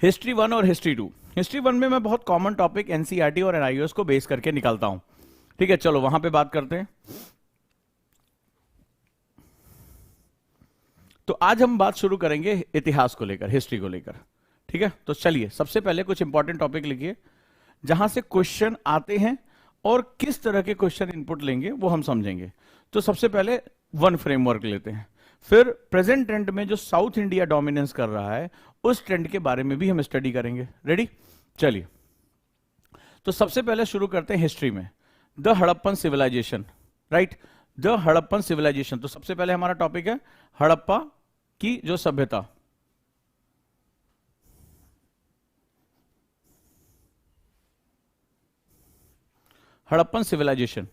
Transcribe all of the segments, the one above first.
History 1 और history 2। History 1 में मैं बहुत कॉमन टॉपिक एनसीईआरटी और एनआईओएस को बेस करके निकालता हूं। ठीक है, चलो वहां पे बात करते हैं। तो आज हम बात शुरू करेंगे इतिहास को लेकर, हिस्ट्री को लेकर। ठीक है, तो चलिए सबसे पहले कुछ इंपॉर्टेंट टॉपिक लिखिए जहां से क्वेश्चन आते हैं और किस तरह के क्वेश्चन इनपुट लेंगे वो हम समझेंगे। तो सबसे पहले वन फ्रेमवर्क लेते हैं, फिर प्रेजेंट ट्रेंड में जो साउथ इंडिया डोमिनेंस कर रहा है उस ट्रेंड के बारे में भी हम स्टडी करेंगे। रेडी, चलिए। तो सबसे पहले शुरू करते हैं हिस्ट्री में, the Harappan civilisation. Right, the Harappan civilisation. तो सबसे पहले हमारा टॉपिक है हड़प्पा की जो सभ्यता। हड़प्पन सिविलाइजेशन।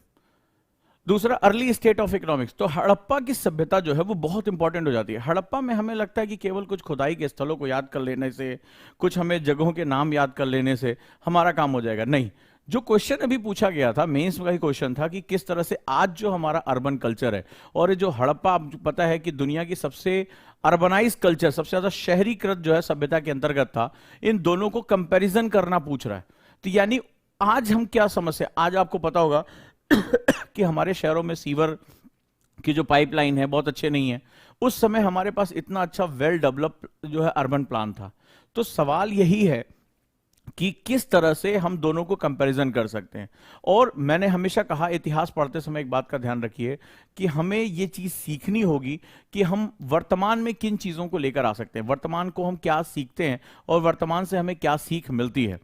दूसरा अर्ली स्टेट ऑफ इकोनॉमिक्स। तो हड़प्पा की सभ्यता जो है वो बहुत इंपॉर्टेंट हो जाती है। हड़प्पा में हमें लगता है कि केवल कुछ खुदाई के स्थलों को याद कर लेने से, कुछ हमें जगहों के नाम याद कर लेने से हमारा काम हो जाएगा, नहीं। जो क्वेश्चन अभी पूछा गया था, मेंस का ही क्वेश्चन था कि किस तरह से आज जो हमारा अर्बन कल्चर है और जो हड़प्पा, आपको पता है कि दुनिया की सबसे अर्बनाइज कल्चर, सबसे ज्यादा शहरीकृत जो है सभ्यता के अंतर्गत था, इन दोनों को कंपैरिजन करना पूछ रहा है। तो यानी आज हम क्या समस्या, आज आपको पता होगा कि हमारे शहरों में सीवर की जो पाइपलाइन है बहुत अच्छे नहीं है। उस समय हमारे पास इतना अच्छा वेल डेवलप्ड जो है अर्बन प्लान था। तो सवाल यही है कि किस तरह से हम दोनों को कंपैरिजन कर सकते हैं। और मैंने हमेशा कहा, इतिहास पढ़ते समय एक बात का ध्यान रखिए कि हमें यह चीज सीखनी होगी कि हम वर्तमान में किन चीजों को लेकर आ सकते हैं, वर्तमान को हम क्या सीखते हैं और वर्तमान से हमें क्या सीख मिलती है।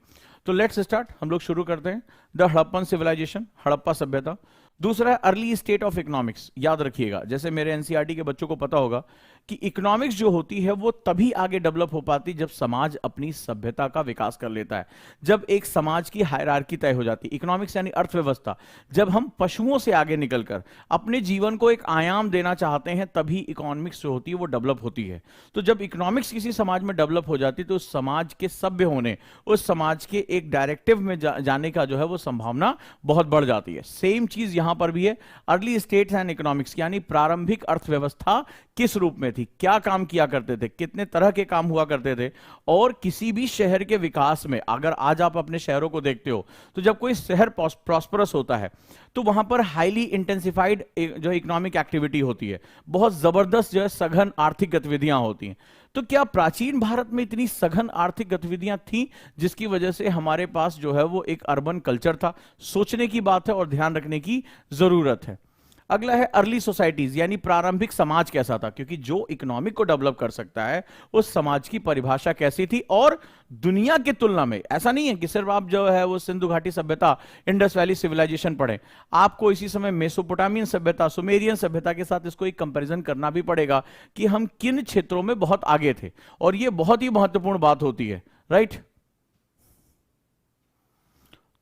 तो लेट्स स्टार्ट, हम लोग शुरू करते हैं। द हड़प्पन सिविलाइजेशन, हड़प्पा सभ्यता। दूसरा है अर्ली स्टेट ऑफ इकोनॉमिक्स। याद रखिएगा, जैसे मेरे एनसीईआरटी के बच्चों को पता होगा कि इकोनॉमिक्स जो होती है वो तभी आगे डेवलप हो पाती जब समाज अपनी सभ्यता का विकास कर लेता है, जब एक समाज की हायरार्की तय हो जाती है। इकोनॉमिक्स यानी अर्थव्यवस्था। जब हम पशुओं से आगे निकलकर अपने जीवन को एक आयाम देना चाहते हैं तभी इकोनॉमिक्स जो होती है वो डेवलप होती है। तो जब इकोनॉमिक्स किसी समाज में डेवलप हो जाती है तो उस समाज के सभ्य होने, उस समाज के एक डायरेक्टिव में जाने का जो है वो संभावना बहुत बढ़ जाती है। सेम चीज यहां पर भी है। अर्ली स्टेट्स एंड इकोनॉमिक्स यानी प्रारंभिक अर्थव्यवस्था किस रूप में थी, क्या काम किया करते थे, कितने तरह के काम हुआ करते थे। और किसी भी शहर के विकास में, अगर आज आप अपने शहरों को देखते हो तो जब कोई शहर प्रॉस्परस होता है तो वहां पर हाईली इंटेंसिफाइड जो इकोनॉमिक एक्टिविटी होती है, बहुत जबरदस्त जो है सघन आर्थिक गतिविधियां होती हैं। तो क्या प्राचीन भारत में इतनी सघन आर्थिक गतिविधियां थी जिसकी वजह से हमारे पास जो है वो एक अर्बन कल्चर था? सोचने की बात है और ध्यान रखने की जरूरत है। अगला है अर्ली सोसाइटीज यानी प्रारंभिक समाज कैसा था, क्योंकि जो इकोनॉमिक को डेवलप कर सकता है उस समाज की परिभाषा कैसी थी। और दुनिया की तुलना में ऐसा नहीं है कि सिर्फ आप जो है वो सिंधु घाटी सभ्यता, इंडस वैली सिविलाइजेशन पढ़े, आपको इसी समय मेसोपोटामियन सभ्यता, सुमेरियन सभ्यता के साथ इसको एक कंपैरिजन करना भी पड़ेगा कि हम किन क्षेत्रों में बहुत आगे थे। और यह बहुत ही महत्वपूर्ण बात होती है। राइट,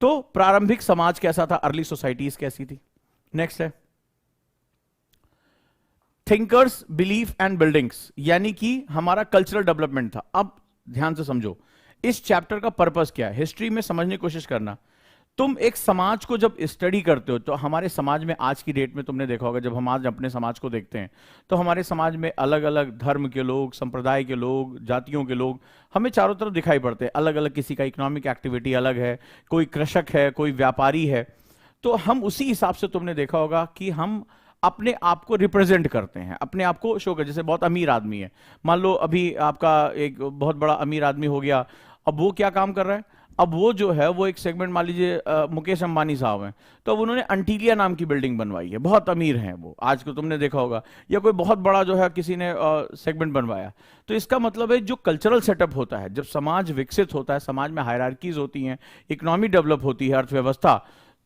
तो प्रारंभिक समाज कैसा था, अर्ली सोसाइटीज कैसी थी। नेक्स्ट है थिंकर्स, बिलीफ एंड बिल्डिंग्स, यानी कि हमारा कल्चरल डेवलपमेंट था। अब ध्यान से समझो, इस चैप्टर का पर्पस क्या है, हिस्ट्री में समझने की कोशिश करना। तुम एक समाज को जब स्टडी करते हो तो हमारे समाज में आज की डेट में तुमने देखा होगा, जब हम आज अपने समाज को देखते हैं तो हमारे समाज में अलग अलग धर्म के लोग, संप्रदाय के लोग, जातियों के लोग हमें चारों तरफ दिखाई पड़ते हैं। अलग अलग, किसी का इकोनॉमिक एक्टिविटी अलग है, कोई कृषक है, कोई व्यापारी है। तो हम उसी हिसाब से, तुमने देखा होगा कि हम अपने आप को रिप्रेजेंट करते हैं, अपने आप को शो कर। जैसे बहुत अमीर आदमी है, मान लो अभी आपका एक बहुत बड़ा अमीर आदमी हो गया, अब वो क्या काम कर रहा है, अब वो जो है वो एक सेगमेंट, मान लीजिए मुकेश अंबानी साहब हैं, तो अब उन्होंने अंटीलिया नाम की बिल्डिंग बनवाई है, बहुत अमीर हैं वो, आज को तुमने देखा होगा। या कोई बहुत बड़ा जो है किसी ने सेगमेंट बनवाया। तो इसका मतलब है जो कल्चरल सेटअप होता है, जब समाज विकसित होता है, समाज में हायरार्कीज होती हैं, इकोनॉमी डेवलप होती है, अर्थव्यवस्था,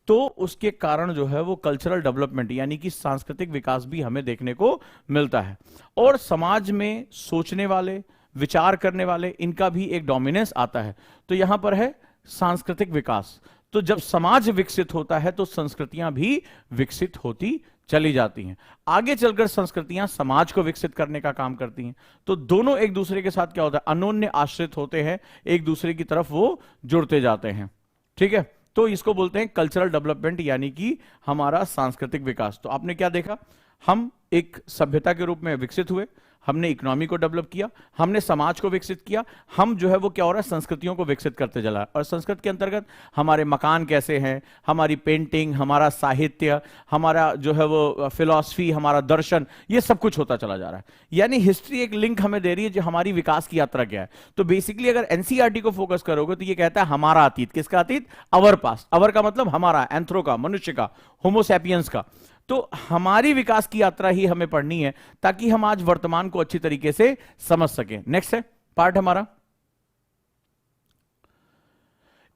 तो उसके कारण जो है वो कल्चरल डेवलपमेंट यानी कि सांस्कृतिक विकास भी हमें देखने को मिलता है। और समाज में सोचने वाले, विचार करने वाले, इनका भी एक डोमिनेंस आता है। तो यहां पर है सांस्कृतिक विकास। तो जब समाज विकसित होता है तो संस्कृतियां भी विकसित होती चली जाती हैं। आगे चलकर संस्कृतियां समाज को विकसित करने का काम करती हैं। तो दोनों एक दूसरे के साथ क्या होता है, अनोन्य आश्रित होते हैं, एक दूसरे की तरफ वो जुड़ते जाते हैं। ठीक है, तो इसको बोलते हैं कल्चरल डेवलपमेंट यानी कि हमारा सांस्कृतिक विकास। तो आपने क्या देखा, हम एक सभ्यता के रूप में विकसित हुए, हमने इकोनॉमी को डेवलप किया, हमने समाज को विकसित किया, हम जो है वो क्या हो रहा है, संस्कृतियों को विकसित करते चला। और संस्कृत के अंतर्गत हमारे मकान कैसे हैं, हमारी पेंटिंग, हमारा साहित्य, हमारा जो है वो फिलॉसफी, हमारा दर्शन, ये सब कुछ होता चला जा रहा है। यानी हिस्ट्री एक लिंक हमें दे रही है जो हमारी विकास की यात्रा क्या है। तो बेसिकली अगर एनसीईआरटी को फोकस करोगे तो ये कहता है हमारा अतीत। किसका अतीत? अवर पास्ट। अवर का मतलब हमारा, एंथ्रो का, मनुष्य का, होमोसैपियंस का। तो हमारी विकास की यात्रा ही हमें पढ़नी है ताकि हम आज वर्तमान को अच्छी तरीके से समझ सकें। नेक्स्ट है पार्ट हमारा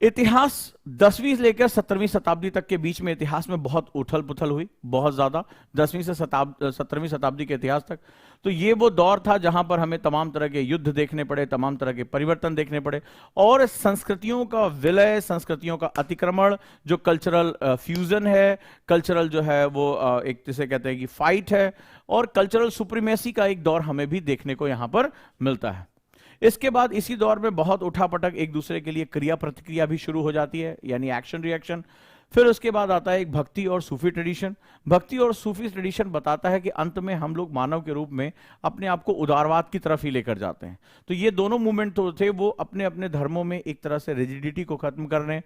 इतिहास। 10वीं से लेकर 17वीं शताब्दी तक के बीच में इतिहास में बहुत उथल पुथल हुई, बहुत ज्यादा, 10वीं से 17वीं शताब्दी के इतिहास तक। तो ये वो दौर था जहां पर हमें तमाम तरह के युद्ध देखने पड़े, तमाम तरह के परिवर्तन देखने पड़े, और संस्कृतियों का विलय, संस्कृतियों का अतिक्रमण, जो कल्चरल फ्यूजन है, कल्चरल जो है वो एक जिसे कहते हैं कि फाइट है, और कल्चरल सुप्रीमेसी का एक दौर हमें भी देखने को यहां पर मिलता है। इसके बाद इसी दौर में बहुत उठापटक, एक दूसरे के लिए क्रिया प्रतिक्रिया भी शुरू हो जाती है, यानी एक्शन रिएक्शन। फिर उसके बाद आता है एक भक्ति और सूफी ट्रेडिशन। भक्ति और सूफी ट्रेडिशन बताता है कि अंत में हम लोग मानव के रूप में अपने आप को उदारवाद की तरफ ही लेकर जाते हैं। तो ये दोनों मूवमेंट तो थे वो अपने अपने धर्मों में एक तरह से रिजिडिटी को खत्म करने